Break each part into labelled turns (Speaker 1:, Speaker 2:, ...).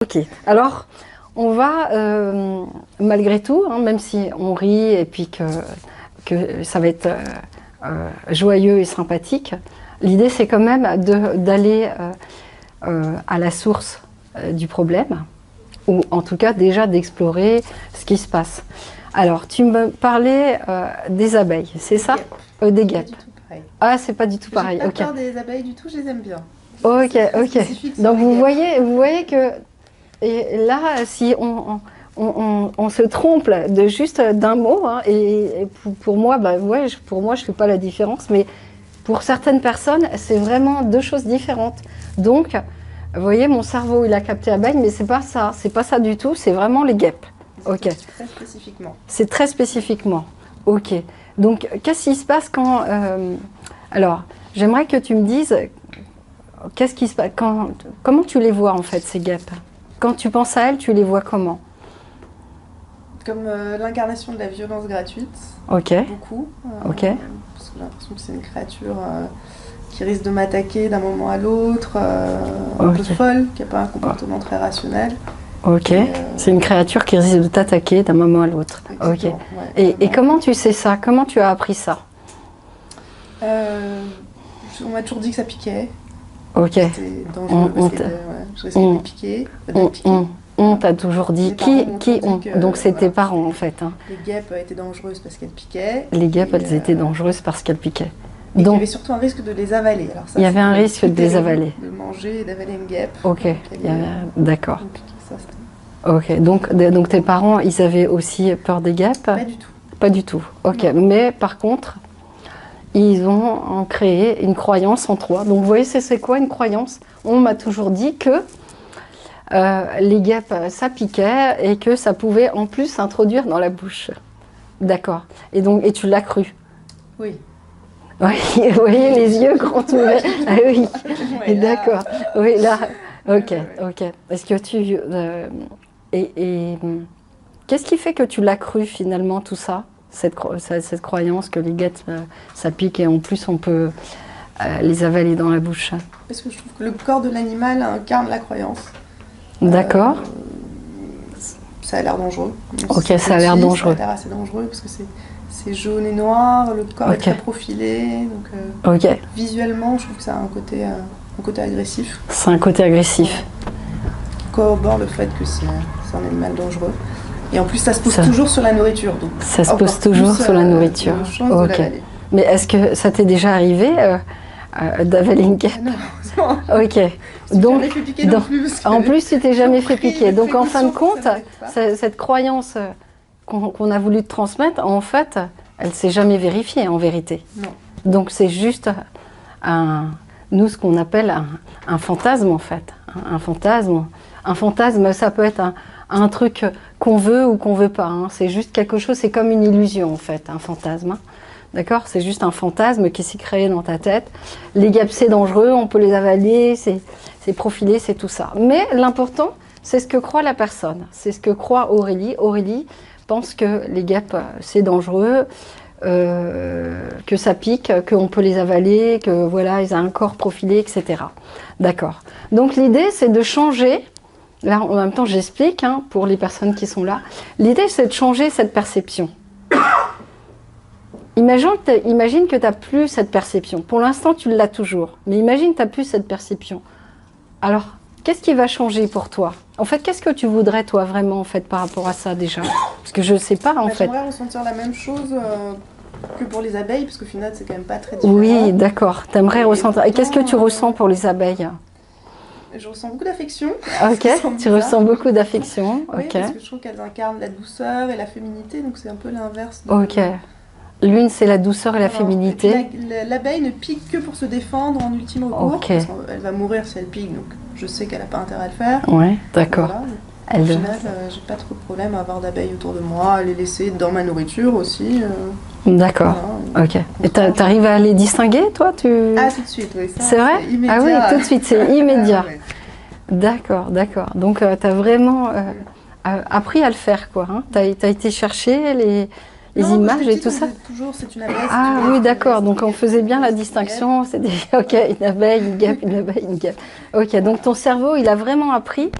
Speaker 1: Ok, alors on va, malgré tout, hein, même si on rit et puis que ça va être joyeux et sympathique, l'idée c'est quand même d'aller à la source du problème, ou en tout cas déjà d'explorer ce qui se passe. Alors tu me parlais des abeilles, c'est ça? Des guêpes. Ah, c'est pas du tout pareil.
Speaker 2: J'ai pas peur des abeilles du tout, je les aime bien.
Speaker 1: Ok, ok. Donc vous voyez que et là, si on se trompe de juste d'un mot, hein, et pour moi, bah ouais, pour moi, je fais pas la différence, mais pour certaines personnes, c'est vraiment deux choses différentes. Donc, vous voyez, mon cerveau, il a capté abeille, mais c'est pas ça du tout, c'est vraiment les guêpes. Ok.
Speaker 2: Très spécifiquement.
Speaker 1: C'est très spécifiquement. Ok. Donc, qu'est-ce qui se passe quand... alors, j'aimerais que tu me dises, qu'est-ce qui se passe comment tu les vois en fait, ces guêpes? Quand tu penses à elles, tu les vois comment?
Speaker 2: Comme l'incarnation de la violence gratuite.
Speaker 1: Ok.
Speaker 2: Beaucoup.
Speaker 1: Ok.
Speaker 2: Parce que j'ai l'impression que c'est une créature qui risque de m'attaquer d'un moment à l'autre, un peu folle, qui n'a pas un comportement très rationnel.
Speaker 1: Ok. C'est une créature qui risque de t'attaquer d'un moment à l'autre. Ok. Ouais, et comment tu sais ça? Comment tu as appris ça?
Speaker 2: On m'a toujours dit que ça piquait.
Speaker 1: Ok.
Speaker 2: C'était dangereux parce que je risquais de me piquer.
Speaker 1: On t'a toujours dit donc c'est tes parents en fait. Hein.
Speaker 2: Les guêpes étaient dangereuses parce qu'elles piquaient.
Speaker 1: Les guêpes, elles étaient dangereuses parce qu'elles piquaient.
Speaker 2: Donc il y avait surtout un risque de les avaler. Alors ça,
Speaker 1: il y avait un risque de les avaler.
Speaker 2: De manger et d'avaler une guêpe.
Speaker 1: Ok. D'accord. Ok. Donc tes parents, ils avaient aussi peur des guêpes?
Speaker 2: Pas du tout.
Speaker 1: Pas du tout. Ok. Non. Mais par contre, ils ont créé une croyance en toi. Donc vous voyez, c'est quoi une croyance? On m'a toujours dit que les guêpes, ça piquait et que ça pouvait en plus s'introduire dans la bouche. D'accord. Et tu l'as cru?
Speaker 2: Oui.
Speaker 1: Oui, vous voyez les yeux grands ouverts. Ah oui, ouais, d'accord. Oui, là, ok, ok. Est-ce que tu... qu'est-ce qui fait que tu l'as cru finalement, tout ça, cette croyance que les guêpes, ça pique et en plus on peut les avaler dans la bouche?
Speaker 2: Parce que je trouve que le corps de l'animal incarne la croyance.
Speaker 1: D'accord.
Speaker 2: Ça a l'air dangereux.
Speaker 1: Ok, ça a l'air dangereux.
Speaker 2: Ça a l'air assez dangereux parce que c'est jaune et noir, le corps est très profilé. Donc, visuellement, je trouve que ça a un côté agressif.
Speaker 1: C'est un côté agressif.
Speaker 2: Qui corrobore le fait que c'est un animal dangereux. Et en plus, ça se pose toujours sur la nourriture. Donc,
Speaker 1: ça se pose toujours sur la nourriture. Ok. Mais est-ce que ça t'est déjà arrivé d'avaler une guêpe?
Speaker 2: Non.
Speaker 1: Ok. Donc, en plus, tu t'es jamais fait piquer. Donc, en fin de compte, cette croyance qu'on a voulu te transmettre, en fait, elle s'est jamais vérifiée, en vérité.
Speaker 2: Non.
Speaker 1: Donc, c'est juste nous, ce qu'on appelle un fantasme, en fait. Un fantasme, ça peut être un truc qu'on veut ou qu'on veut pas. Hein. C'est juste quelque chose, c'est comme une illusion, en fait, un fantasme. Hein. D'accord? C'est juste un fantasme qui s'est créé dans ta tête. Les guêpes, c'est dangereux, on peut les avaler, c'est profilé, c'est tout ça. Mais l'important, c'est ce que croit la personne. C'est ce que croit Aurélie. Aurélie pense que les guêpes, c'est dangereux, que ça pique, qu'on peut les avaler, que voilà, ils ont un corps profilé, etc. D'accord. Donc l'idée, c'est de changer. Là, en même temps, j'explique hein, pour les personnes qui sont là. L'idée, c'est de changer cette perception. Imagine que tu n'as plus cette perception. Pour l'instant, tu l'as toujours. Mais imagine que tu n'as plus cette perception. Alors, qu'est-ce qui va changer pour toi? En fait, qu'est-ce que tu voudrais, toi, vraiment, en fait, par rapport à ça, déjà? Parce que je ne sais pas, en fait.
Speaker 2: J'aimerais ressentir la même chose que pour les abeilles, parce qu'au final, c'est quand même pas très différent.
Speaker 1: Oui, d'accord. Tu aimerais ressentir. Et qu'est-ce que tu ressens pour les abeilles?
Speaker 2: Je ressens beaucoup d'affection.
Speaker 1: Ok, tu ressens beaucoup d'affection.
Speaker 2: Oui,
Speaker 1: ok.
Speaker 2: Parce que je trouve qu'elles incarnent la douceur et la féminité, donc c'est un peu l'inverse.
Speaker 1: Ok. L'une, c'est la douceur et la féminité.
Speaker 2: L'abeille ne pique que pour se défendre en ultime recours.
Speaker 1: Ok.
Speaker 2: Parce qu'elle va mourir si elle pique, donc je sais qu'elle n'a pas intérêt à le faire.
Speaker 1: Ouais, d'accord.
Speaker 2: Voilà. Au final, j'ai pas trop de problème à avoir d'abeilles autour de moi, à les laisser dans ma nourriture aussi.
Speaker 1: D'accord, voilà. Ok. Et t'arrives à les distinguer, toi
Speaker 2: Ah, tout de suite, oui.
Speaker 1: C'est vrai? Ah oui, tout de suite, c'est immédiat. Ouais. D'accord, d'accord. Donc, tu as vraiment appris à le faire, quoi. Hein. Tu as été chercher les images et tout ça.
Speaker 2: Toujours, c'est une abeille.
Speaker 1: Ah oui, d'accord. Donc, on faisait bien la distinction. C'était, ok, une abeille, une guêpe, une abeille, une guêpe. Ok, donc ton cerveau, il a vraiment appris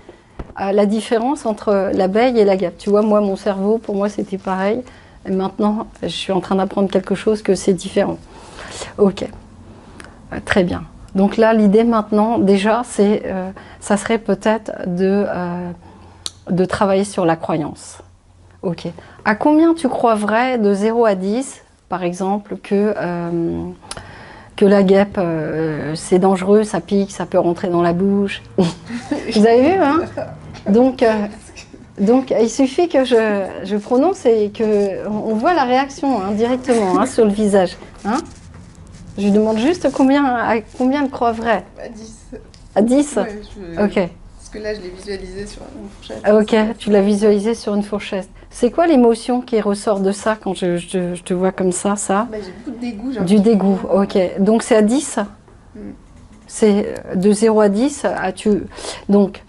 Speaker 1: la différence entre l'abeille et la guêpe. Tu vois, moi, mon cerveau, pour moi, c'était pareil. Et maintenant, je suis en train d'apprendre quelque chose que c'est différent. Ok, très bien. Donc là, l'idée maintenant, déjà, ça serait peut-être de travailler sur la croyance. Ok. À combien tu crois vrai, de 0 à 10, par exemple, que la guêpe, c'est dangereux, ça pique, ça peut rentrer dans la bouche. Vous avez vu, hein? Donc, il suffit que je prononce et qu'on voit la réaction hein, directement hein, sur le visage. Hein? Je lui demande juste à combien elle croit vrai.
Speaker 2: À 10.
Speaker 1: À 10
Speaker 2: ouais,
Speaker 1: Ok.
Speaker 2: Parce que là, je l'ai visualisé sur une fourchette.
Speaker 1: Ok, tu l'as visualisé sur une fourchette. C'est quoi l'émotion qui ressort de ça quand je te vois comme ça
Speaker 2: Bah, j'ai beaucoup de dégoût.
Speaker 1: Du dégoût, ok. Donc c'est à 10 C'est de 0 à 10 Donc,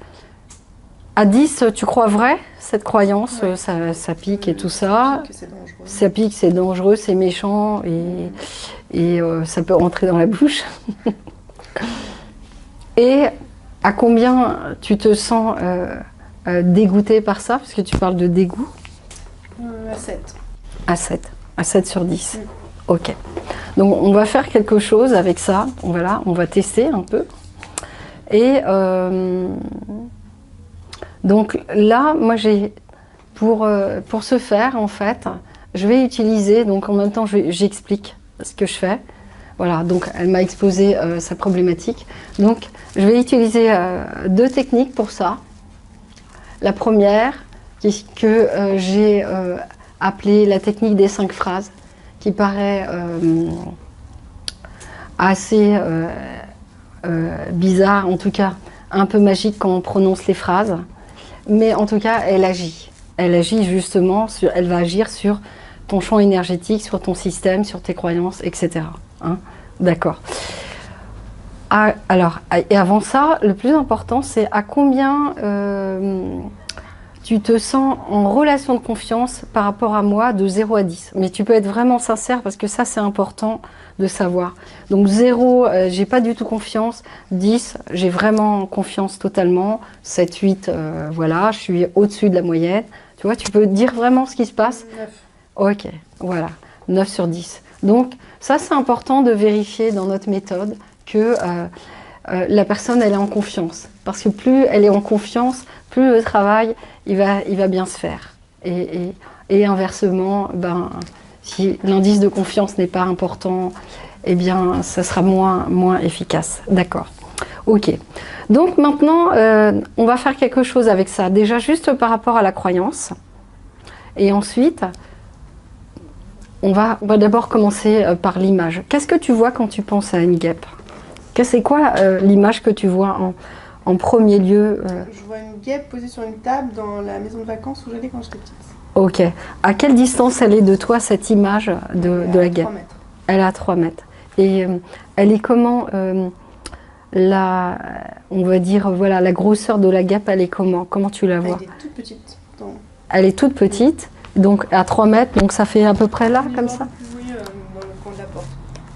Speaker 1: à 10, tu crois vrai, cette croyance, ouais. ça pique et tout ça. Ça pique, c'est dangereux, c'est méchant et ça peut rentrer dans la bouche. Et à combien tu te sens dégoûté par ça? Parce que tu parles de dégoût.
Speaker 2: À 7.
Speaker 1: À 7. À 7 sur 10. Ok. Donc on va faire quelque chose avec ça. On va tester un peu. Et donc là, moi j'ai pour ce faire en fait, je vais utiliser, donc en même temps j'explique ce que je fais. Voilà, donc elle m'a exposé sa problématique. Donc je vais utiliser 2 techniques pour ça. La première, que j'ai appelée la technique des 5 phrases, qui paraît assez bizarre, en tout cas un peu magique quand on prononce les phrases. Mais en tout cas, elle agit. Elle agit justement, elle va agir sur ton champ énergétique, sur ton système, sur tes croyances, etc. Hein? D'accord. Alors, et avant ça, le plus important, c'est à combien tu te sens en relation de confiance par rapport à moi de 0 à 10. Mais tu peux être vraiment sincère parce que ça, c'est important de savoir. Donc 0, j'ai pas du tout confiance. 10, j'ai vraiment confiance totalement. 7, 8, voilà, je suis au-dessus de la moyenne. Tu vois, tu peux dire vraiment ce qui se passe.
Speaker 2: 9.
Speaker 1: Ok, voilà, 9 sur 10. Donc ça, c'est important de vérifier dans notre méthode que la personne, elle est en confiance. Parce que plus elle est en confiance, plus le travail, il va bien se faire. Et inversement, si l'indice de confiance n'est pas important, eh bien, ça sera moins efficace. D'accord. Ok. Donc maintenant, on va faire quelque chose avec ça. Déjà, juste par rapport à la croyance. Et ensuite, on va d'abord commencer par l'image. Qu'est-ce que tu vois quand tu penses à une guêpe? C'est quoi l'image que tu vois en premier lieu
Speaker 2: Je vois une guêpe posée sur une table dans la maison de vacances où j'allais quand j'étais petite.
Speaker 1: Ok. À quelle distance elle est de toi, cette image de la guêpe?
Speaker 2: 3 mètres.
Speaker 1: Elle est à 3 mètres. Et elle est comment on va dire, voilà, la grosseur de la guêpe, elle est comment? Comment tu la vois?
Speaker 2: Elle est toute petite.
Speaker 1: Elle est toute petite, donc à 3 mètres, donc ça fait à peu près là, comme ça?
Speaker 2: Oui, dans le coin de la porte.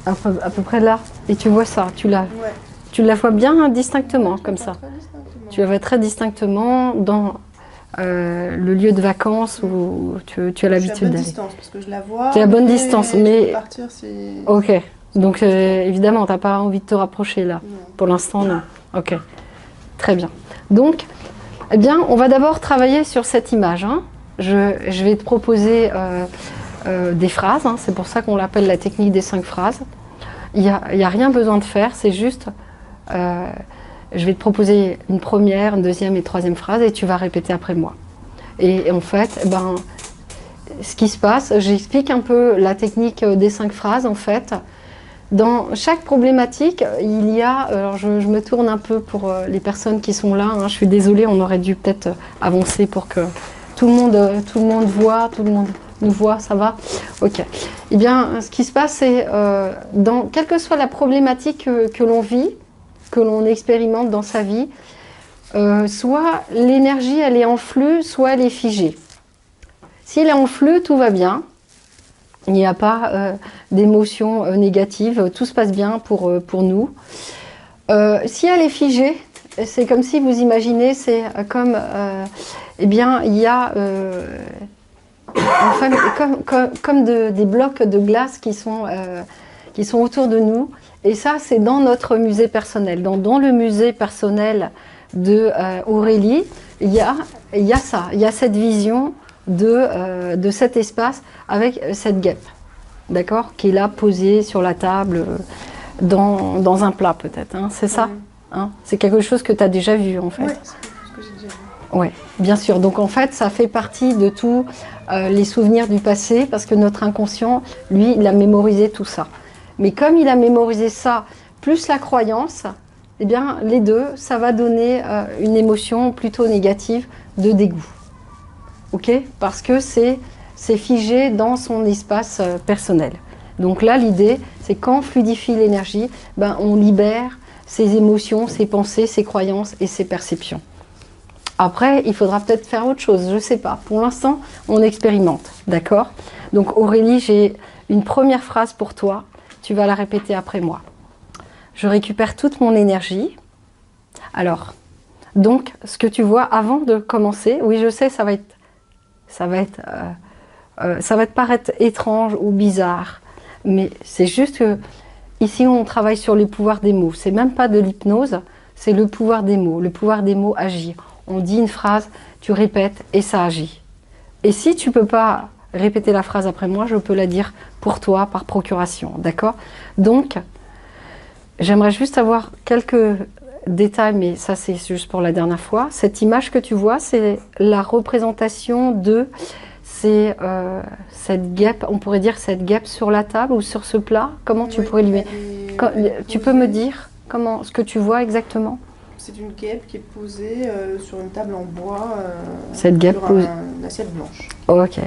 Speaker 1: À peu près là. Et tu vois ça, tu la vois bien distinctement, comme ça. Tu la vois très distinctement dans le lieu de vacances où tu as l'habitude d'aller.
Speaker 2: Je suis à bonne distance, parce que je la vois.
Speaker 1: Tu es à bonne distance, mais...
Speaker 2: Partir, si...
Speaker 1: Ok, donc évidemment, tu n'as pas envie de te rapprocher là.
Speaker 2: Non.
Speaker 1: Pour l'instant, non. Ok, très bien. Donc, eh bien, on va d'abord travailler sur cette image. Hein. Je vais te proposer des phrases, hein. C'est pour ça qu'on l'appelle la technique des 5 phrases. Il n'y a rien besoin de faire, c'est juste... je vais te proposer une première, une deuxième et troisième phrase et tu vas répéter après moi. Et en fait, ce qui se passe, j'explique un peu la technique des 5 phrases en fait. Dans chaque problématique, il y a, alors je me tourne un peu pour les personnes qui sont là, hein, je suis désolée, on aurait dû peut-être avancer pour que tout le monde voit, tout le monde nous voit, ça va? Ok. Eh bien, ce qui se passe, c'est, quelle que soit la problématique que l'on vit, que l'on expérimente dans sa vie, soit l'énergie, elle est en flux, soit elle est figée. Si elle est en flux, tout va bien. Il n'y a pas d'émotions négatives, tout se passe bien pour nous. Si elle est figée, c'est comme si vous imaginez, c'est comme, eh bien, il y a enfin, comme des blocs de glace qui sont autour de nous. Et ça, c'est dans notre musée personnel. Dans le musée personnel de Aurélie, il y a ça, il y a cette vision de cet espace avec cette guêpe, d'accord, qui est là posée sur la table, dans un plat peut-être, hein, c'est ça, hein, c'est quelque chose que tu as déjà vu en fait.
Speaker 2: Oui, c'est quelque chose que j'ai déjà vu.
Speaker 1: Oui, bien sûr. Donc en fait, ça fait partie de tous les souvenirs du passé parce que notre inconscient, lui, il a mémorisé tout ça. Mais comme il a mémorisé ça, plus la croyance, eh bien, les deux, ça va donner une émotion plutôt négative de dégoût. Ok? Parce que c'est figé dans son espace personnel. Donc là, l'idée, c'est quand on fluidifie l'énergie, ben, on libère ses émotions, ses pensées, ses croyances et ses perceptions. Après, il faudra peut-être faire autre chose, je ne sais pas. Pour l'instant, on expérimente, d'accord? Donc Aurélie, j'ai une première phrase pour toi. Tu vas la répéter après moi. Je récupère toute mon énergie. Alors, donc, ce que tu vois avant de commencer, oui, je sais, ça va te paraître étrange ou bizarre, mais c'est juste que ici, on travaille sur les pouvoirs des mots. C'est même pas de l'hypnose, c'est le pouvoir des mots. Le pouvoir des mots agit. On dit une phrase, tu répètes et ça agit. Et si tu peux pas répéter la phrase après moi, je peux la dire pour toi par procuration, d'accord? Donc, j'aimerais juste avoir quelques détails, mais ça c'est juste pour la dernière fois. Cette image que tu vois, c'est la représentation de cette guêpe, on pourrait dire cette guêpe sur la table ou sur ce plat. Comment tu pourrais lui... Tu peux me dire ce que tu vois exactement?
Speaker 2: C'est une guêpe qui est posée sur une table en bois,
Speaker 1: cette guêpe
Speaker 2: sur une assiette blanche.
Speaker 1: Ok.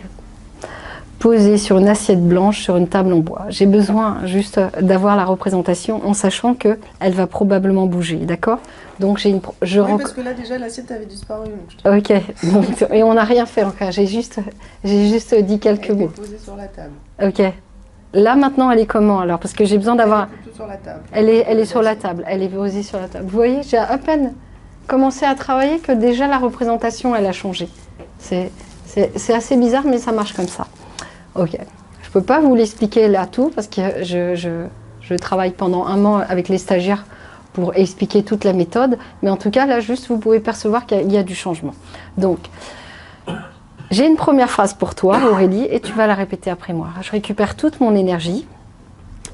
Speaker 1: Posée sur une assiette blanche sur une table en bois. J'ai besoin juste d'avoir la représentation en sachant qu'elle va probablement bouger, d'accord? Donc j'ai
Speaker 2: parce que là déjà l'assiette avait disparu.
Speaker 1: Ok, donc, et on n'a rien fait encore, j'ai juste dit quelques mots.
Speaker 2: Elle est posée sur la table.
Speaker 1: Ok. Là maintenant elle est comment alors? Parce que j'ai besoin d'avoir...
Speaker 2: Elle est plutôt sur la table.
Speaker 1: Elle est sur la table, elle est posée sur la table. Vous voyez, j'ai à peine commencé à travailler que déjà la représentation elle a changé. C'est assez bizarre mais ça marche comme ça. Ok, je ne peux pas vous l'expliquer là tout parce que je travaille pendant un an avec les stagiaires pour expliquer toute la méthode, mais en tout cas là juste vous pouvez percevoir qu'il y a du changement. Donc, j'ai une première phrase pour toi Aurélie et tu vas la répéter après moi. Je récupère toute mon énergie,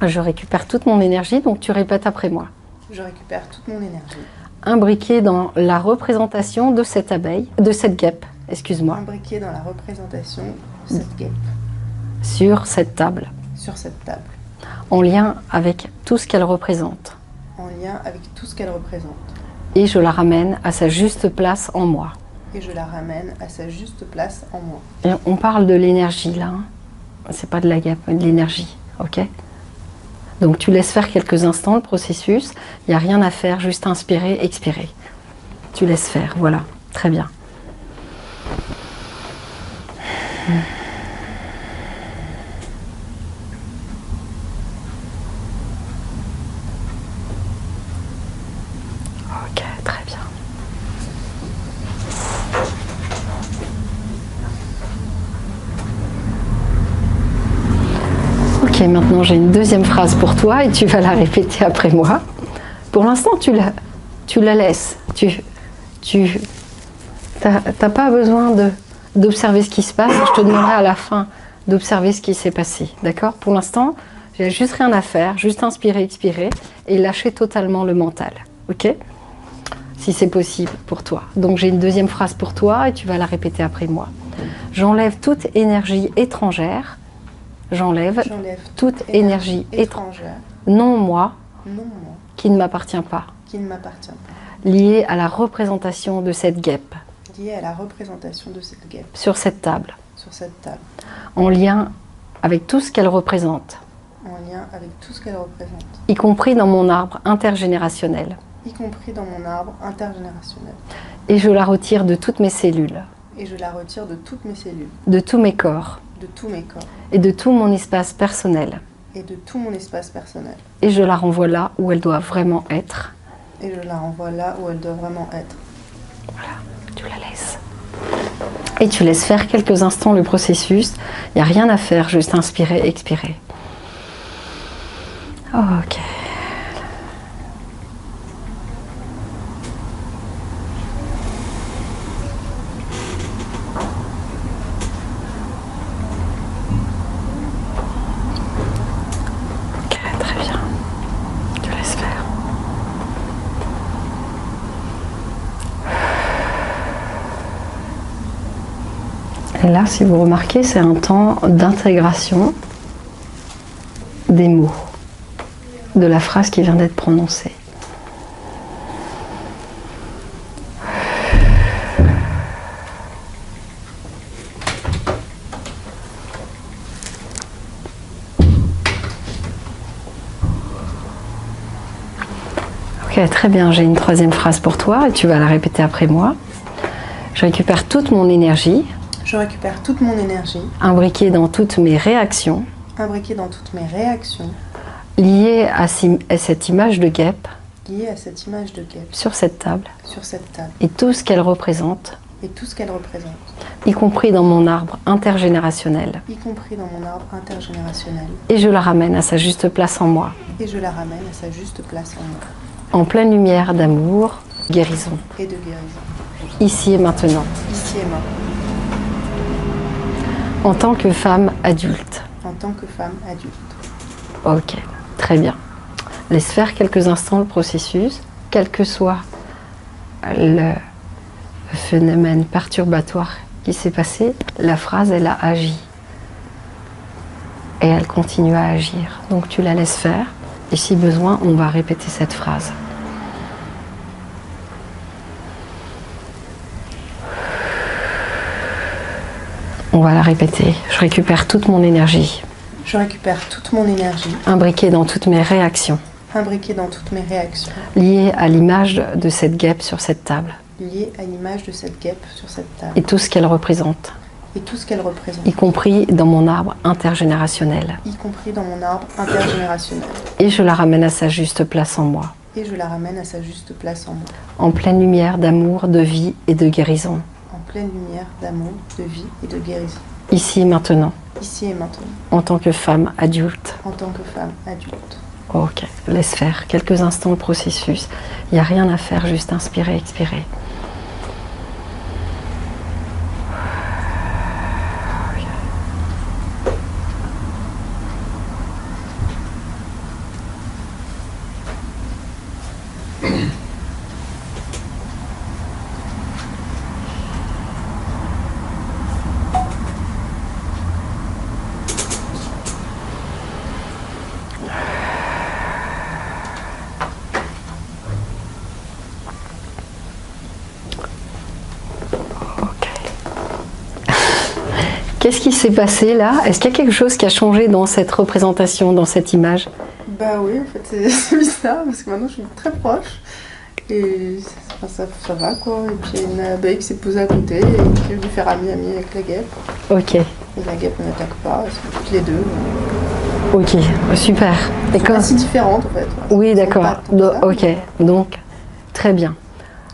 Speaker 1: je récupère toute mon énergie, donc tu répètes après moi.
Speaker 2: Je récupère toute mon énergie.
Speaker 1: Imbriqué dans la représentation de cette abeille, de cette guêpe, excuse-moi.
Speaker 2: Imbriqué dans la représentation de cette guêpe.
Speaker 1: Sur cette table.
Speaker 2: Sur cette table.
Speaker 1: En lien avec tout ce qu'elle représente.
Speaker 2: En lien avec tout ce qu'elle représente.
Speaker 1: Et je la ramène à sa juste place en moi.
Speaker 2: Et je la ramène à sa juste place en moi.
Speaker 1: Et on parle de l'énergie là. Hein. C'est pas de la guêpe, de l'énergie. Ok? Donc tu laisses faire quelques instants le processus. Il n'y a rien à faire, juste inspirer, expirer. Tu laisses faire, voilà. Très bien. Ok, très bien. Ok, maintenant j'ai une deuxième phrase pour toi et tu vas la répéter après moi. Pour l'instant, tu la laisses. Tu n'as pas besoin d'observer ce qui se passe. Je te demanderai à la fin d'observer ce qui s'est passé. D'accord? Pour l'instant, j'ai juste rien à faire, juste inspirer, expirer et lâcher totalement le mental. Ok? Si c'est possible pour toi. Donc j'ai une deuxième phrase pour toi et tu vas la répéter après moi. J'enlève toute énergie étrangère. J'enlève toute énergie étrangère. Non moi. Qui ne m'appartient pas.
Speaker 2: Qui ne m'appartient pas.
Speaker 1: Liée à la représentation de cette guêpe.
Speaker 2: Liée à la représentation de cette guêpe.
Speaker 1: Sur cette table.
Speaker 2: Sur cette table.
Speaker 1: En lien avec tout ce qu'elle représente.
Speaker 2: En lien avec tout ce qu'elle représente.
Speaker 1: Y compris dans mon arbre intergénérationnel.
Speaker 2: Y compris dans mon arbre intergénérationnel.
Speaker 1: Et je la retire de toutes mes cellules.
Speaker 2: Et je la retire de toutes mes cellules.
Speaker 1: De tous mes corps.
Speaker 2: De tous mes corps.
Speaker 1: Et de tout mon espace personnel.
Speaker 2: Et de tout mon espace personnel.
Speaker 1: Et je la renvoie là où elle doit vraiment être.
Speaker 2: Et je la renvoie là où elle doit vraiment être.
Speaker 1: Voilà, tu la laisses. Et tu laisses faire quelques instants le processus. Il n'y a rien à faire, juste inspirer, expirer. Ok. Ok, très bien. Tu laisses faire. Et là, si vous remarquez, c'est un temps d'intégration des mots, de la phrase qui vient d'être prononcée. Ok, très bien, j'ai une troisième phrase pour toi et tu vas la répéter après moi. Je récupère toute mon énergie.
Speaker 2: Je récupère toute mon énergie.
Speaker 1: Imbriquée dans toutes mes réactions.
Speaker 2: Imbriquée dans toutes mes réactions.
Speaker 1: Liée à cette image de guêpe.
Speaker 2: Liée à cette image de guêpe.
Speaker 1: Sur cette table.
Speaker 2: Sur cette table.
Speaker 1: Et tout ce qu'elle représente.
Speaker 2: Et tout ce qu'elle représente.
Speaker 1: Y compris dans mon arbre intergénérationnel.
Speaker 2: Y compris dans mon arbre intergénérationnel.
Speaker 1: Et je la ramène à sa juste place en moi.
Speaker 2: Et je la ramène à sa juste place en moi.
Speaker 1: En pleine lumière d'amour, guérison.
Speaker 2: Et de guérison.
Speaker 1: Ici et maintenant.
Speaker 2: Ici et maintenant.
Speaker 1: En tant que femme adulte.
Speaker 2: En tant que femme adulte.
Speaker 1: Ok, très bien. Laisse faire quelques instants le processus, quel que soit le phénomène perturbatoire qui s'est passé, la phrase, elle a agi. Et elle continue à agir. Donc tu la laisses faire, et si besoin, on va répéter cette phrase. On va la répéter. Je récupère toute mon énergie.
Speaker 2: Je récupère toute mon énergie.
Speaker 1: Imbriquée dans toutes mes réactions.
Speaker 2: Imbriquée dans toutes mes réactions.
Speaker 1: Liée à l'image de cette guêpe sur cette table.
Speaker 2: Liée à l'image de cette guêpe sur cette table.
Speaker 1: Et tout ce qu'elle représente.
Speaker 2: Et tout ce qu'elle représente.
Speaker 1: Y compris dans mon arbre intergénérationnel.
Speaker 2: Y compris dans mon arbre intergénérationnel.
Speaker 1: Et je la ramène à sa juste place en moi.
Speaker 2: Et je la ramène à sa juste place en moi.
Speaker 1: En pleine lumière d'amour, de vie et de guérison.
Speaker 2: En pleine lumière d'amour, de vie et de guérison.
Speaker 1: Ici et maintenant.
Speaker 2: Ici et maintenant.
Speaker 1: En tant que femme adulte.
Speaker 2: En tant que femme adulte.
Speaker 1: Ok, laisse faire quelques instants le processus. Il n'y a rien à faire, juste inspirer, expirer. Qu'est-ce qui s'est passé là? Est-ce qu'il y a quelque chose qui a changé dans cette représentation, dans cette image?
Speaker 2: Bah oui, en fait c'est bizarre parce que maintenant je suis très proche et ça va quoi. Et puis il y a une abeille qui s'est posée à côté et qui est venue faire ami-ami avec la guêpe.
Speaker 1: Ok.
Speaker 2: Et la guêpe ne m'attaque pas, elles sont toutes les deux.
Speaker 1: Ok, super.
Speaker 2: Elles sont assez différentes en fait.
Speaker 1: Oui, d'accord. Ok, donc très bien.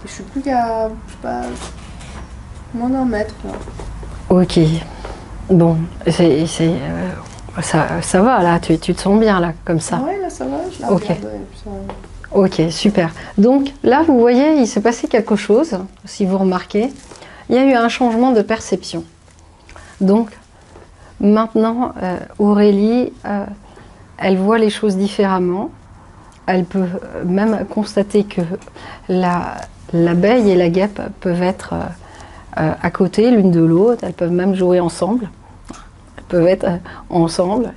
Speaker 2: Et je suis plus qu'à, je sais pas, moins d'un mètre là.
Speaker 1: Ok. Bon, ça va là, tu te sens bien là, comme ça.
Speaker 2: Ouais, là ça va, je la regarde.
Speaker 1: Ok, super. Donc là, vous voyez, il s'est passé quelque chose, si vous remarquez. Il y a eu un changement de perception. Donc, maintenant, Aurélie, elle voit les choses différemment. Elle peut même constater que l'abeille et la guêpe peuvent être à côté l'une de l'autre. Elles peuvent même jouer ensemble. Elles peuvent être ensemble.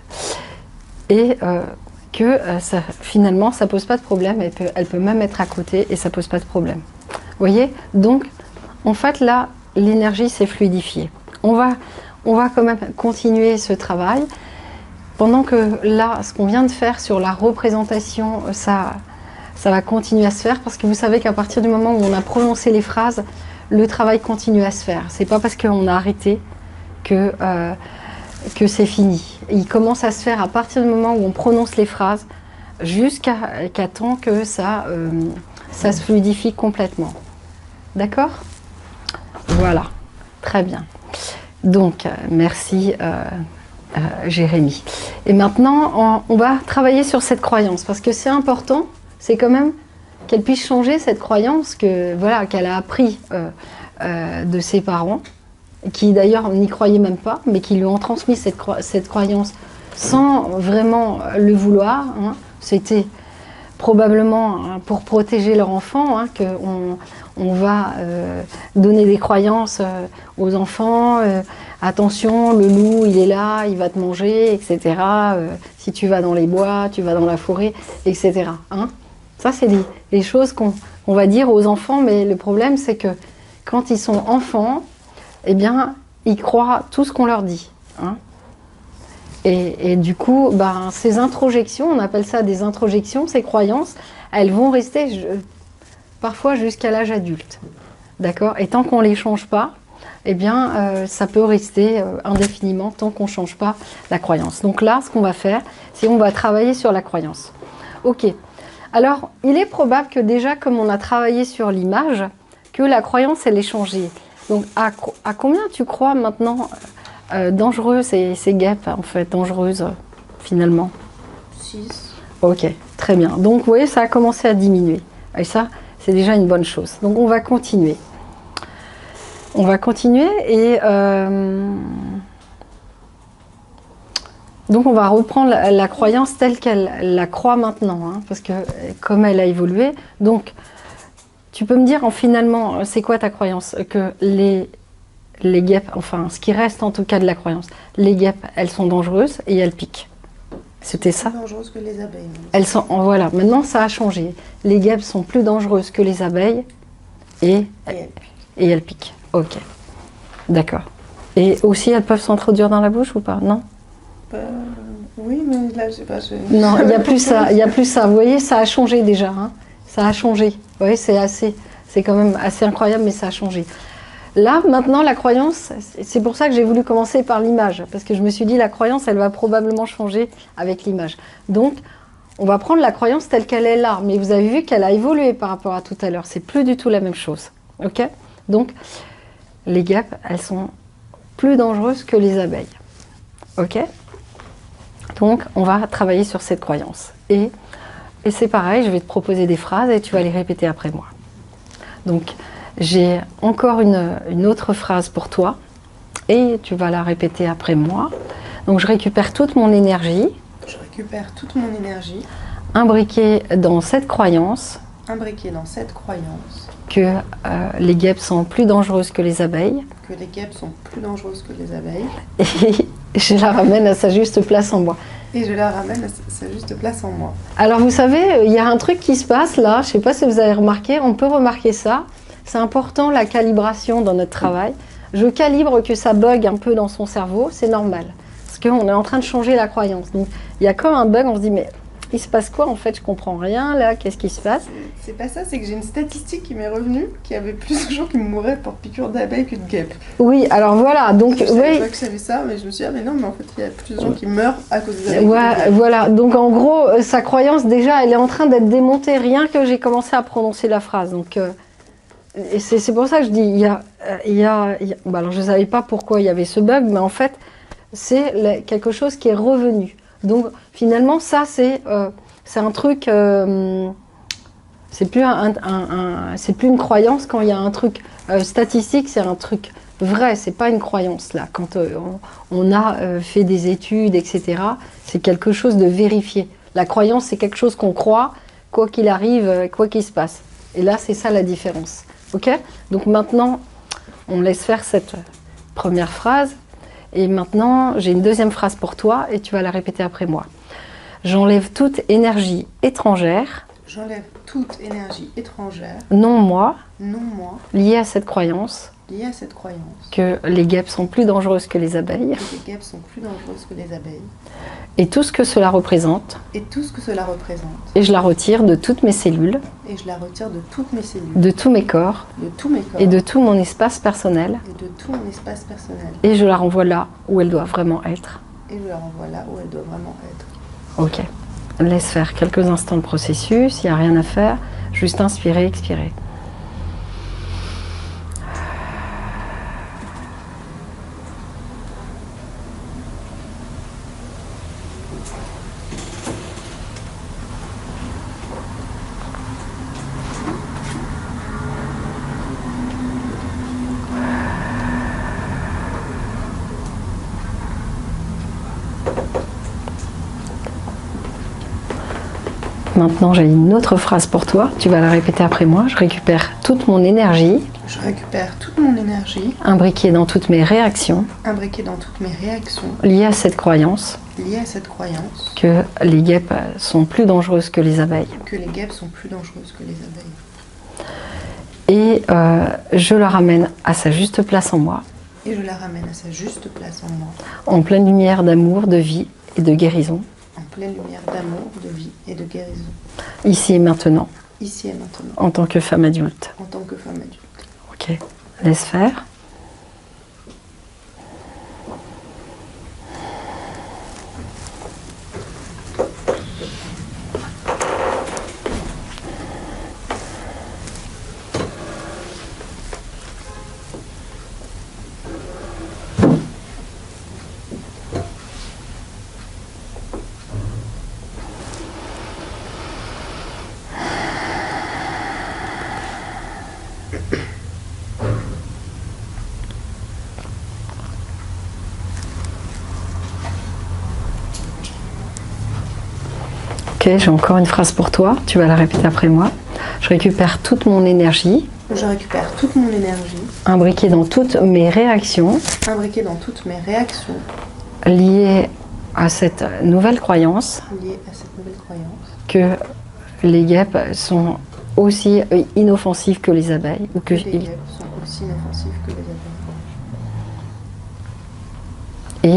Speaker 1: Et que finalement, ça ne pose pas de problème. Elle peut même être à côté et ça ne pose pas de problème. Vous voyez? Donc, en fait, là, l'énergie s'est fluidifiée. On va quand même continuer ce travail. Pendant que là, ce qu'on vient de faire sur la représentation, ça va continuer à se faire parce que vous savez qu'à partir du moment où on a prononcé les phrases, le travail continue à se faire. C'est pas parce qu'on a arrêté que c'est fini. Il commence à se faire à partir du moment où on prononce les phrases jusqu'à temps que ça ça se fluidifie complètement. D'accord? Voilà, très bien. Donc, merci Jérémy. Et maintenant, on va travailler sur cette croyance, parce que c'est important, c'est quand même qu'elle puisse changer cette croyance que voilà, qu'elle a appris de ses parents, qui d'ailleurs n'y croyaient même pas, mais qui lui ont transmis cette croyance sans vraiment le vouloir. Hein. C'était probablement pour protéger leur enfant, hein, qu'on va donner des croyances aux enfants. Attention, le loup, il est là, il va te manger, etc. Si tu vas dans les bois, tu vas dans la forêt, etc. Hein. Ça, c'est les choses qu'on va dire aux enfants, mais le problème, c'est que quand ils sont enfants, eh bien, ils croient tout ce qu'on leur dit. Hein. Et du coup, ben, ces introjections, on appelle ça des introjections, ces croyances, elles vont rester parfois jusqu'à l'âge adulte. D'accord? Et tant qu'on ne les change pas, eh bien, ça peut rester indéfiniment tant qu'on ne change pas la croyance. Donc là, ce qu'on va faire, c'est qu'on va travailler sur la croyance. Ok. Alors, il est probable que déjà, comme on a travaillé sur l'image, que la croyance, elle est changée. Donc, à combien tu crois maintenant dangereuses ces guêpes, en fait, dangereuses, finalement?
Speaker 2: 6.
Speaker 1: Ok, très bien. Donc, vous voyez, ça a commencé à diminuer. Et ça, c'est déjà une bonne chose. Donc, on va continuer. On va continuer et donc on va reprendre la croyance telle qu'elle la croit maintenant, hein, parce que comme elle a évolué. Donc, tu peux me dire finalement, c'est quoi ta croyance? Que les guêpes, enfin ce qui reste en tout cas de la croyance, les guêpes, elles sont dangereuses et elles piquent. C'était ça?
Speaker 2: Plus dangereuses que les abeilles.
Speaker 1: Elles sont, voilà, maintenant ça a changé. Les guêpes sont plus dangereuses que les abeilles et elles piquent. Ok, d'accord. Et aussi, elles peuvent s'introduire dans la bouche ou pas? Non?
Speaker 2: Oui, mais là, je sais pas.
Speaker 1: Non, il n'y a plus ça. Il y a plus ça. Vous voyez, ça a changé déjà. Hein. Ça a changé. Vous voyez, c'est quand même assez incroyable, mais ça a changé. Là, maintenant, la croyance, c'est pour ça que j'ai voulu commencer par l'image, parce que je me suis dit, la croyance, elle va probablement changer avec l'image. Donc, on va prendre la croyance telle qu'elle est là, mais vous avez vu qu'elle a évolué par rapport à tout à l'heure. C'est plus du tout la même chose. Ok? Donc, les guêpes, elles sont plus dangereuses que les abeilles. Ok? Donc, on va travailler sur cette croyance. Et c'est pareil, je vais te proposer des phrases et tu vas les répéter après moi. Donc, j'ai encore une autre phrase pour toi et tu vas la répéter après moi. Donc, je récupère toute mon énergie.
Speaker 2: Je récupère toute mon énergie.
Speaker 1: Imbriquée dans cette croyance.
Speaker 2: Imbriquée dans cette croyance.
Speaker 1: Que les guêpes sont plus dangereuses que les abeilles.
Speaker 2: Que les guêpes sont plus dangereuses que les abeilles.
Speaker 1: Et je la ramène à sa juste place en moi.
Speaker 2: Et je la ramène à sa juste place en moi.
Speaker 1: Alors vous savez, il y a un truc qui se passe là, je ne sais pas si vous avez remarqué, on peut remarquer ça. C'est important la calibration dans notre travail. Je calibre que ça bug un peu dans son cerveau, c'est normal. Parce qu'on est en train de changer la croyance. Donc il y a comme un bug, on se dit mais il se passe quoi en fait? Je comprends rien là, qu'est-ce qui se passe?
Speaker 2: C'est pas ça, c'est que j'ai une statistique qui m'est revenue, qu'il y avait plus de gens qui mouraient pour piqûre d'abeilles que de guêpes.
Speaker 1: Oui, alors voilà, donc
Speaker 2: je savais pas que j'avais ça, mais je me suis dit, ah mais non, mais en fait il y a plus de gens qui meurent à cause des abeilles.
Speaker 1: Ouais, voilà, donc en gros, sa croyance déjà, elle est en train d'être démontée rien que j'ai commencé à prononcer la phrase. Donc, et c'est pour ça que je dis, bah alors je ne savais pas pourquoi il y avait ce bug, mais en fait, c'est quelque chose qui est revenu. Donc finalement, ça c'est un truc, c'est plus c'est plus une croyance quand il y a un truc statistique, c'est un truc vrai, c'est pas une croyance là. Quand on a fait des études, etc., c'est quelque chose de vérifié. La croyance, c'est quelque chose qu'on croit, quoi qu'il arrive, quoi qu'il se passe. Et là, c'est ça la différence. Ok? Donc maintenant, on laisse faire cette première phrase. Et maintenant, j'ai une deuxième phrase pour toi et tu vas la répéter après moi. J'enlève toute énergie étrangère.
Speaker 2: J'enlève toute énergie étrangère.
Speaker 1: Non moi.
Speaker 2: Non moi.
Speaker 1: Liée à cette croyance.
Speaker 2: Liée à cette croyance.
Speaker 1: Que les guêpes sont plus dangereuses que les abeilles.
Speaker 2: Que les guêpes sont plus dangereuses que les abeilles.
Speaker 1: Et tout ce que cela représente.
Speaker 2: Et tout ce que cela représente.
Speaker 1: Et je la retire de toutes mes cellules.
Speaker 2: Et je la retire de toutes mes cellules.
Speaker 1: De tous mes corps.
Speaker 2: De tous mes corps.
Speaker 1: Et de tout mon espace personnel.
Speaker 2: Et de tout mon espace personnel.
Speaker 1: Et je la renvoie là où elle doit vraiment être.
Speaker 2: Et je la renvoie là où elle doit vraiment être.
Speaker 1: Ok. Laisse faire quelques instants de processus, il n'y a rien à faire. Juste inspirer, expirer. Maintenant, j'ai une autre phrase pour toi. Tu vas la répéter après moi. Je récupère toute mon énergie.
Speaker 2: Je récupère toute mon énergie.
Speaker 1: Imbriquée dans toutes mes réactions.
Speaker 2: Imbriquée dans toutes mes réactions.
Speaker 1: Liées à cette croyance.
Speaker 2: Liées à cette croyance.
Speaker 1: Que les guêpes sont plus dangereuses que les abeilles.
Speaker 2: Que les guêpes sont plus dangereuses que les abeilles.
Speaker 1: Et je la ramène à sa juste place en moi.
Speaker 2: Et je la ramène à sa juste place en moi.
Speaker 1: En pleine lumière d'amour, de vie et de guérison.
Speaker 2: En pleine lumière d'amour, de vie et de guérison.
Speaker 1: Ici et maintenant.
Speaker 2: Ici et maintenant.
Speaker 1: En tant que femme adulte.
Speaker 2: En tant que femme adulte.
Speaker 1: Ok, laisse faire. Ok, j'ai encore une phrase pour toi. Tu vas la répéter après moi. Je récupère toute mon énergie.
Speaker 2: Je récupère toute mon énergie.
Speaker 1: Imbriquée dans toutes mes réactions.
Speaker 2: Imbriquée dans toutes mes réactions.
Speaker 1: Liées à cette nouvelle croyance.
Speaker 2: Liées à cette nouvelle croyance.
Speaker 1: Que les guêpes sont aussi inoffensives que les abeilles. Ou que
Speaker 2: les guêpes sont aussi inoffensives que les abeilles.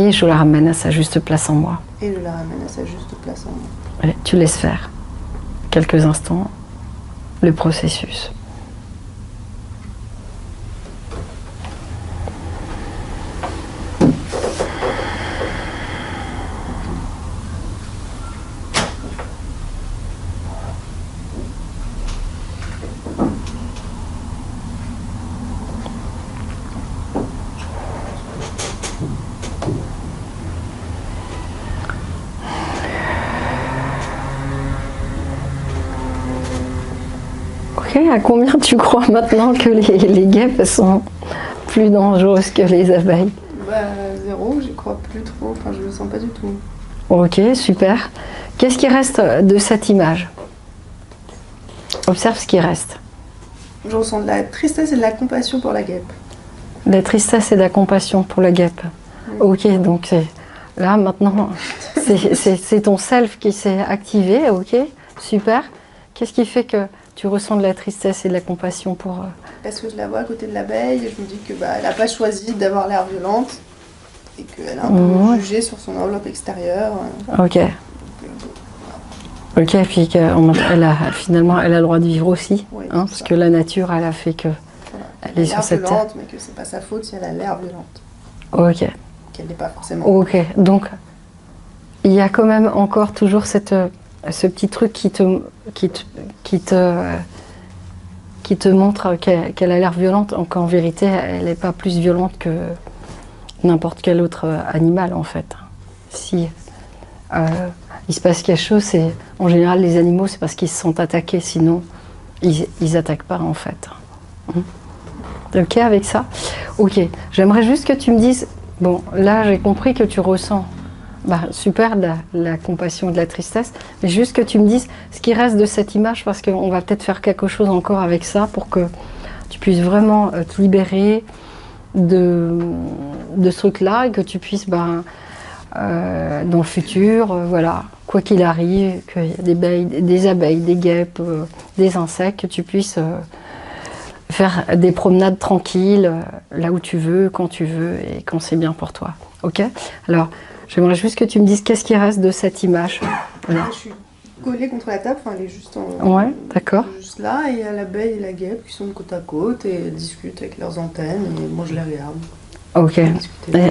Speaker 1: Et je la ramène à sa juste place en moi.
Speaker 2: Et je la ramène à sa juste place en moi.
Speaker 1: Allez, tu laisses faire quelques instants le processus. À combien tu crois maintenant que les guêpes sont plus dangereuses que les abeilles?
Speaker 2: Bah, 0, j'y crois plus trop, enfin je le sens pas du tout.
Speaker 1: Ok, super. Qu'est-ce qui reste de cette image? Observe ce qui reste.
Speaker 2: Je ressens de la tristesse et de la compassion pour la guêpe.
Speaker 1: De la tristesse et de la compassion pour la guêpe. Oui. Ok, donc là maintenant, c'est ton self qui s'est activé, ok, super. Qu'est-ce qui fait que tu ressens de la tristesse et de la compassion pour...
Speaker 2: Parce que je la vois à côté de l'abeille et je me dis que elle n'a pas choisi d'avoir l'air violente et qu'elle a un peu jugé sur son enveloppe extérieure.
Speaker 1: Ok. Ok, puis finalement elle a le droit de vivre aussi, oui, hein, parce que la nature elle a fait que elle est sur cette terre.
Speaker 2: Mais que c'est pas sa faute si elle a l'air violente.
Speaker 1: Ok.
Speaker 2: Qu'elle n'est pas forcément.
Speaker 1: Ok, donc il y a quand même encore toujours ce petit truc qui te montre qu'elle a l'air violente, qu'en vérité, elle n'est pas plus violente que n'importe quel autre animal, en fait. Si il se passe quelque chose, en général, les animaux, c'est parce qu'ils se sentent attaqués, sinon, ils n'attaquent pas, en fait. Ok avec ça? Ok, j'aimerais juste que tu me dises, bon, là, j'ai compris que tu ressens super, de la compassion et de la tristesse, mais juste que tu me dises ce qui reste de cette image, parce qu'on va peut-être faire quelque chose encore avec ça pour que tu puisses vraiment te libérer de ce truc-là et que tu puisses, dans le futur, voilà, quoi qu'il arrive, qu'il y ait des abeilles, des guêpes, des insectes, que tu puisses faire des promenades tranquilles, là où tu veux, quand tu veux et quand c'est bien pour toi. Ok? Alors, j'aimerais juste que tu me dises qu'est-ce qui reste de cette image. Voilà.
Speaker 2: Je suis collée contre la table, elle est juste
Speaker 1: ouais, d'accord.
Speaker 2: Juste là, et il y a l'abeille et la guêpe qui sont de côte à côte et elles discutent avec leurs antennes et moi je les regarde.
Speaker 1: Ok.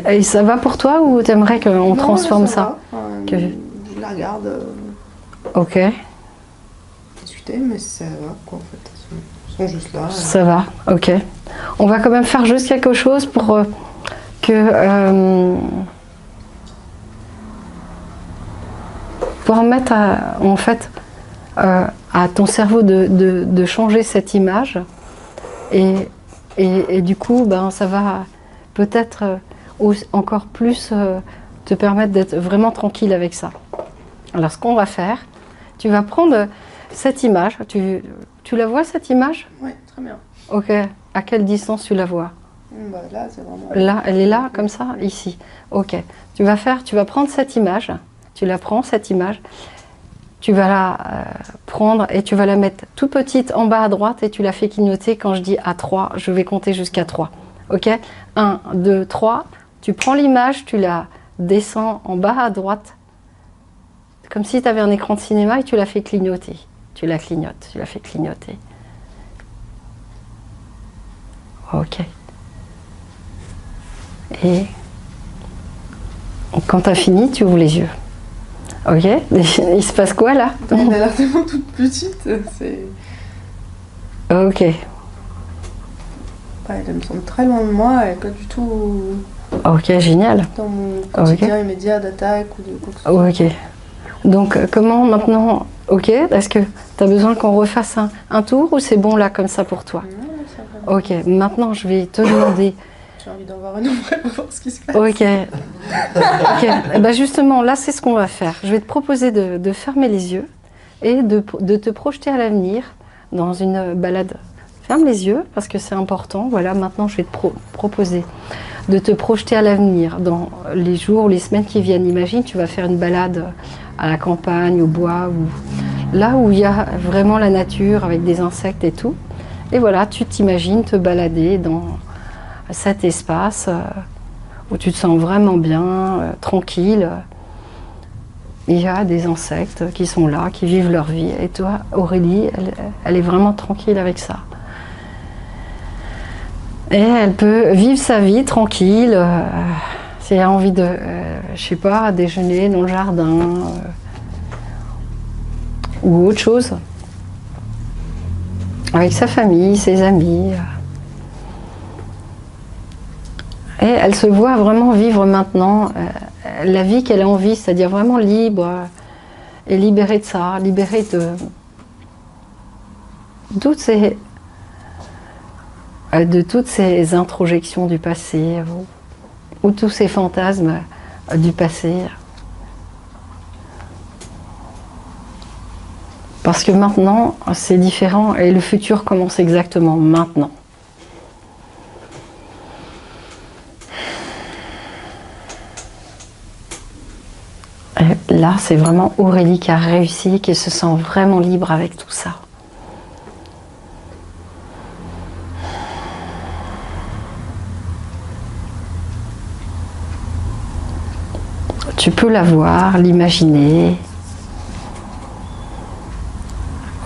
Speaker 1: Et ça va pour toi ou tu aimerais qu'on transforme ça?
Speaker 2: Je la regarde.
Speaker 1: Ok.
Speaker 2: projetés, mais ça va, quoi, en fait. Ils sont juste là.
Speaker 1: Ça va, ok. On va quand même faire juste quelque chose pour que... pour mettre en fait à ton cerveau de changer cette image et du coup ben, ça va peut-être encore plus te permettre d'être vraiment tranquille avec ça. Alors ce qu'on va faire, tu vas prendre cette image, tu la vois cette image?
Speaker 2: Oui, très bien.
Speaker 1: Ok, à quelle distance tu la vois?
Speaker 2: Bah, là, c'est vraiment...
Speaker 1: Là, elle est là, comme ça, ici. Ok, tu vas prendre cette image, tu la prends cette image, tu vas la prendre et tu vas la mettre tout petite en bas à droite et tu la fais clignoter. Quand je dis à 3, je vais compter jusqu'à 3. Ok, 1, 2, 3, tu prends l'image, tu la descends en bas à droite, comme si tu avais un écran de cinéma et tu la fais clignoter. Tu la clignotes, tu la fais clignoter. Ok. Et quand tu as fini, tu ouvres les yeux. Ok. Il se passe quoi là?
Speaker 2: Elle a l'air tellement toute petite.
Speaker 1: Ok.
Speaker 2: Elle me semble très loin de moi, elle n'est pas du tout
Speaker 1: Ok, génial.
Speaker 2: dans mon quotidien immédiat d'attaque ou de quoi que ce soit.
Speaker 1: Ok. Donc comment maintenant? Ok. Est-ce que tu as besoin qu'on refasse un tour ou c'est bon là comme ça pour toi?
Speaker 2: Non, ça va.
Speaker 1: Ok. Maintenant je vais te demander.
Speaker 2: J'ai envie d'en voir une autre pour voir ce qui se passe.
Speaker 1: Ok. Ok. Eh ben justement, là, c'est ce qu'on va faire. Je vais te proposer de fermer les yeux et de te projeter à l'avenir dans une balade. Ferme les yeux parce que c'est important. Voilà, maintenant, je vais te proposer de te projeter à l'avenir dans les jours, les semaines qui viennent. Imagine, tu vas faire une balade à la campagne, au bois, ou là où il y a vraiment la nature avec des insectes et tout. Et voilà, tu t'imagines te balader dans cet espace où tu te sens vraiment bien, tranquille. Il y a des insectes qui sont là, qui vivent leur vie. Et toi, Aurélie, elle est vraiment tranquille avec ça. Et elle peut vivre sa vie tranquille. Si elle a envie de, je sais pas, déjeuner dans le jardin ou autre chose. Avec sa famille, ses amis. Et elle se voit vraiment vivre maintenant la vie qu'elle a envie, c'est-à-dire vraiment libre et libérée de ça, libérée de toutes ces introjections du passé ou tous ces fantasmes du passé. Parce que maintenant, c'est différent et le futur commence exactement maintenant. Et là, c'est vraiment Aurélie qui a réussi, qui se sent vraiment libre avec tout ça. Tu peux la voir, l'imaginer,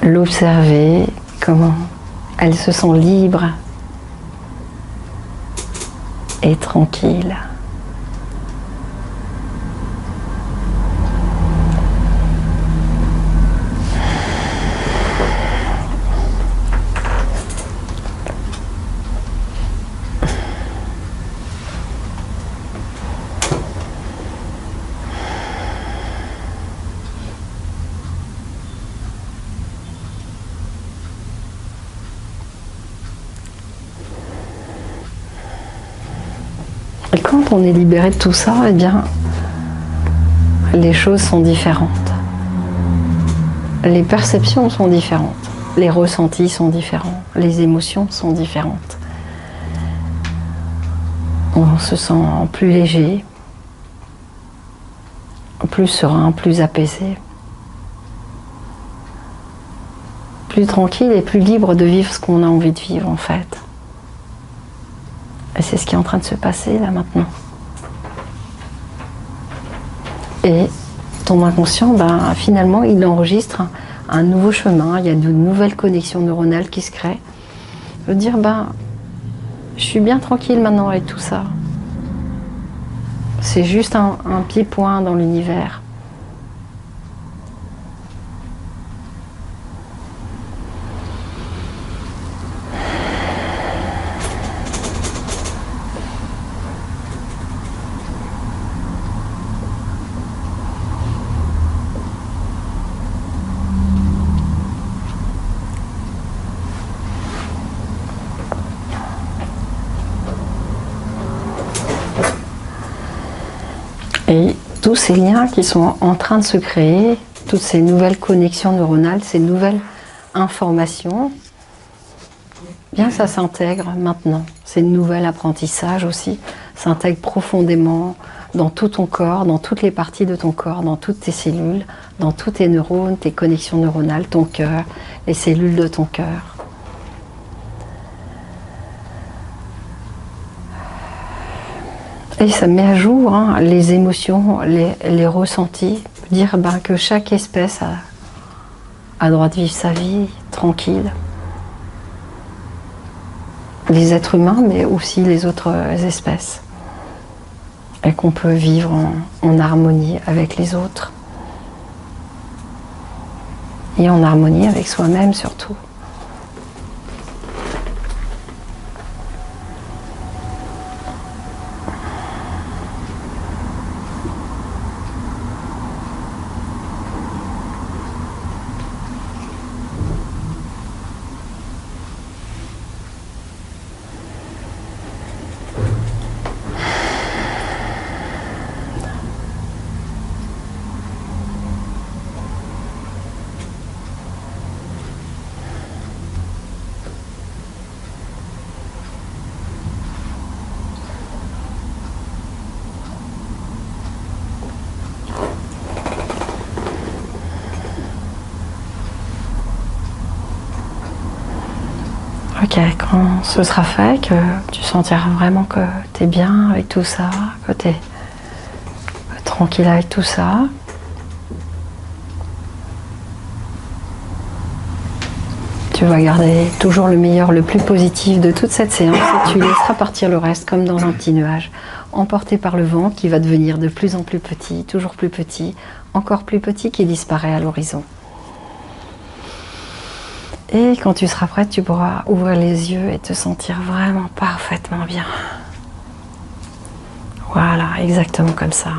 Speaker 1: l'observer, comment elle se sent libre et tranquille. Et quand on est libéré de tout ça, eh bien, les choses sont différentes. Les perceptions sont différentes. Les ressentis sont différents. Les émotions sont différentes. On se sent plus léger, plus serein, plus apaisé, plus tranquille et plus libre de vivre ce qu'on a envie de vivre en fait. Et c'est ce qui est en train de se passer là maintenant. Et ton inconscient, ben, finalement, il enregistre un nouveau chemin, il y a de nouvelles connexions neuronales qui se créent. Je veux dire, ben, je suis bien tranquille maintenant avec tout ça. C'est juste un pied-point dans l'univers. Et tous ces liens qui sont en train de se créer, toutes ces nouvelles connexions neuronales, ces nouvelles informations, bien ça s'intègre maintenant. Ces nouveaux apprentissages aussi s'intègrent profondément dans tout ton corps, dans toutes les parties de ton corps, dans toutes tes cellules, dans tous tes neurones, tes connexions neuronales, ton cœur, les cellules de ton cœur. Et ça met à jour les émotions, les ressentis, dire que chaque espèce a droit de vivre sa vie tranquille. Les êtres humains, mais aussi les autres espèces. Et qu'on peut vivre en harmonie avec les autres. Et en harmonie avec soi-même surtout. Ok, quand ce sera fait, que tu sentiras vraiment que tu es bien avec tout ça, que tu es tranquille avec tout ça. Tu vas garder toujours le meilleur, le plus positif de toute cette séance et tu laisseras partir le reste comme dans un petit nuage, emporté par le vent qui va devenir de plus en plus petit, toujours plus petit, encore plus petit qui disparaît à l'horizon. Et quand tu seras prête, tu pourras ouvrir les yeux et te sentir vraiment parfaitement bien. Voilà, exactement comme ça.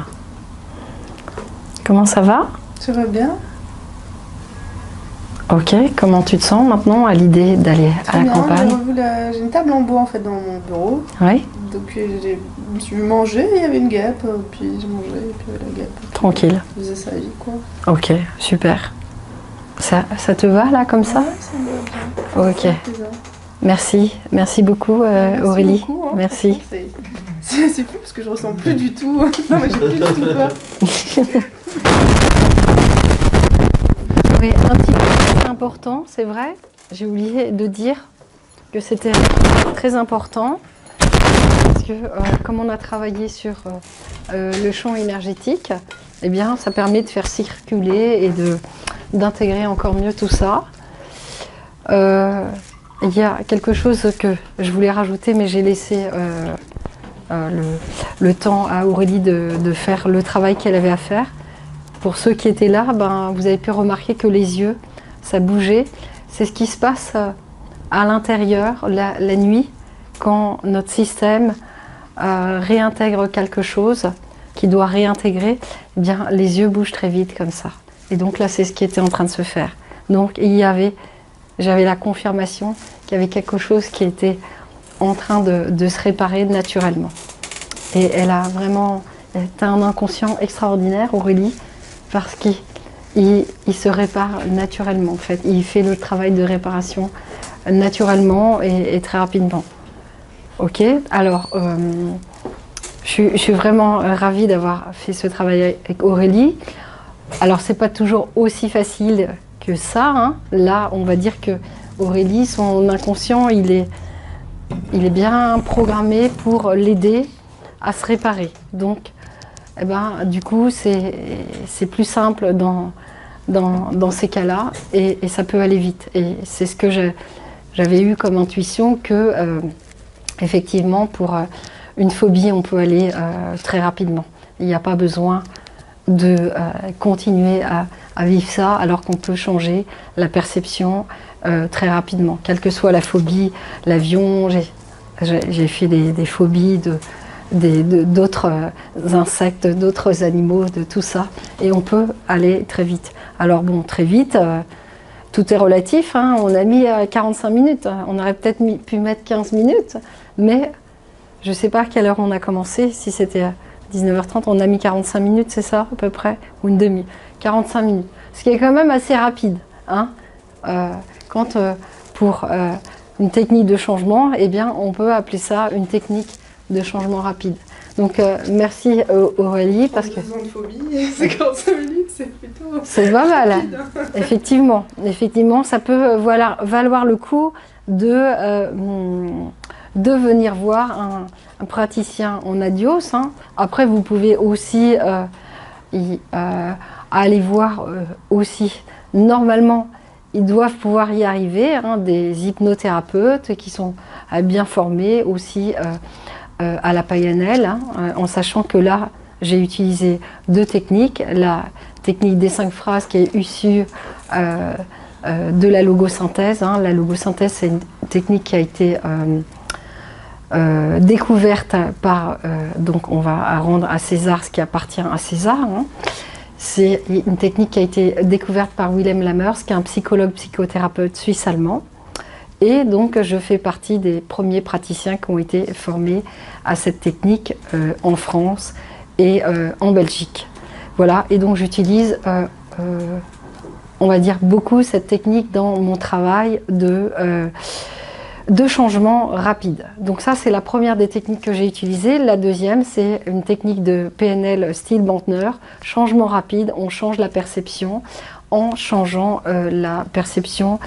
Speaker 1: Comment ça va?
Speaker 2: Ça va bien.
Speaker 1: Ok, comment tu te sens maintenant à l'idée d'aller à la campagne?
Speaker 2: J'ai une table en bois en fait dans mon bureau.
Speaker 1: Oui.
Speaker 2: Donc je me suis mangé, il y avait une guêpe, puis j'ai mangé, et puis la guêpe.
Speaker 1: Tranquille.
Speaker 2: Je faisais sa vie quoi.
Speaker 1: Ok, super. Ça te va là comme ça?
Speaker 2: Ouais, ça me va bien.
Speaker 1: Ok. Merci beaucoup Aurélie.
Speaker 2: Beaucoup,
Speaker 1: Merci.
Speaker 2: C'est fou parce que je ressens plus du tout. Non mais j'ai plus du tout peur.
Speaker 1: Oui, un petit point important, c'est vrai. J'ai oublié de dire que c'était très important parce que comme on a travaillé sur le champ énergétique, eh bien ça permet de faire circuler et d'intégrer encore mieux tout ça. Il y a quelque chose que je voulais rajouter, mais j'ai laissé le temps à Aurélie de faire le travail qu'elle avait à faire. Pour ceux qui étaient là, vous avez pu remarquer que les yeux, ça bougeait. C'est ce qui se passe à l'intérieur, la nuit, quand notre système réintègre quelque chose qui doit réintégrer, eh bien, les yeux bougent très vite comme ça. Et donc là, c'est ce qui était en train de se faire. Donc j'avais la confirmation qu'il y avait quelque chose qui était en train de se réparer naturellement. Et elle a un inconscient extraordinaire, Aurélie, parce qu'il se répare naturellement en fait. Il fait le travail de réparation naturellement et très rapidement. Ok, alors je suis vraiment ravie d'avoir fait ce travail avec Aurélie. Alors c'est pas toujours aussi facile que ça. Là, on va dire que Aurélie, son inconscient, il est bien programmé pour l'aider à se réparer. Donc, du coup, c'est plus simple dans ces cas-là et ça peut aller vite. Et c'est ce que j'avais eu comme intuition que, effectivement, pour une phobie, on peut aller très rapidement. Il n'y a pas besoin de continuer à vivre ça alors qu'on peut changer la perception très rapidement. Quelle que soit la phobie, l'avion, j'ai fait des phobies d'autres insectes, d'autres animaux, de tout ça. Et on peut aller très vite. Alors bon, très vite, tout est relatif. On a mis 45 minutes. On aurait peut-être pu mettre 15 minutes. Mais je ne sais pas à quelle heure on a commencé, si c'était 19h30, on a mis 45 minutes, c'est ça à peu près? Ou une demi? 45 minutes. Ce qui est quand même assez rapide. Hein, pour une technique de changement, eh bien, on peut appeler ça une technique de changement rapide. Donc, merci Aurélie. Parce que
Speaker 2: de phobie, 45 minutes, c'est plutôt...
Speaker 1: C'est pas mal. Effectivement, ça peut valoir le coup de venir voir un praticien en adios. Hein. Après, vous pouvez aussi aller voir aussi, normalement, ils doivent pouvoir y arriver, hein, des hypnothérapeutes qui sont bien formés aussi à la PNL, hein, en sachant que là, j'ai utilisé 2 techniques. La technique des 5 phrases qui est issue de la logosynthèse. Hein. La logosynthèse, c'est une technique qui a été découverte par... donc on va rendre à César ce qui appartient à César. Hein. C'est une technique qui a été découverte par Wilhelm Lammers, qui est un psychologue psychothérapeute suisse-allemand. Et donc je fais partie des premiers praticiens qui ont été formés à cette technique en France et en Belgique. Voilà, et donc j'utilise, on va dire, beaucoup cette technique dans mon travail de changement rapide. Donc ça, c'est la première des techniques que j'ai utilisées. La deuxième, c'est une technique de PNL style Bantner, changement rapide, on change la perception en changeant la perception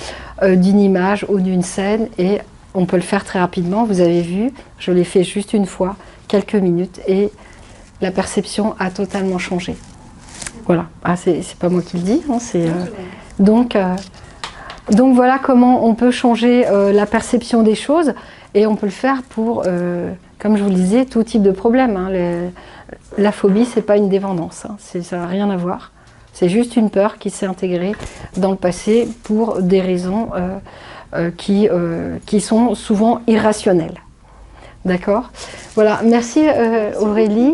Speaker 1: d'une image ou d'une scène, et on peut le faire très rapidement. Vous avez vu, je l'ai fait juste une fois, quelques minutes, et la perception a totalement changé. Voilà, c'est pas moi qui le dis, hein, donc voilà comment on peut changer la perception des choses, et on peut le faire pour, comme je vous le disais, tout type de problème. Hein. La phobie, c'est pas une dépendance, hein, ça n'a rien à voir. C'est juste une peur qui s'est intégrée dans le passé pour des raisons qui sont souvent irrationnelles. D'accord? Voilà, merci Aurélie.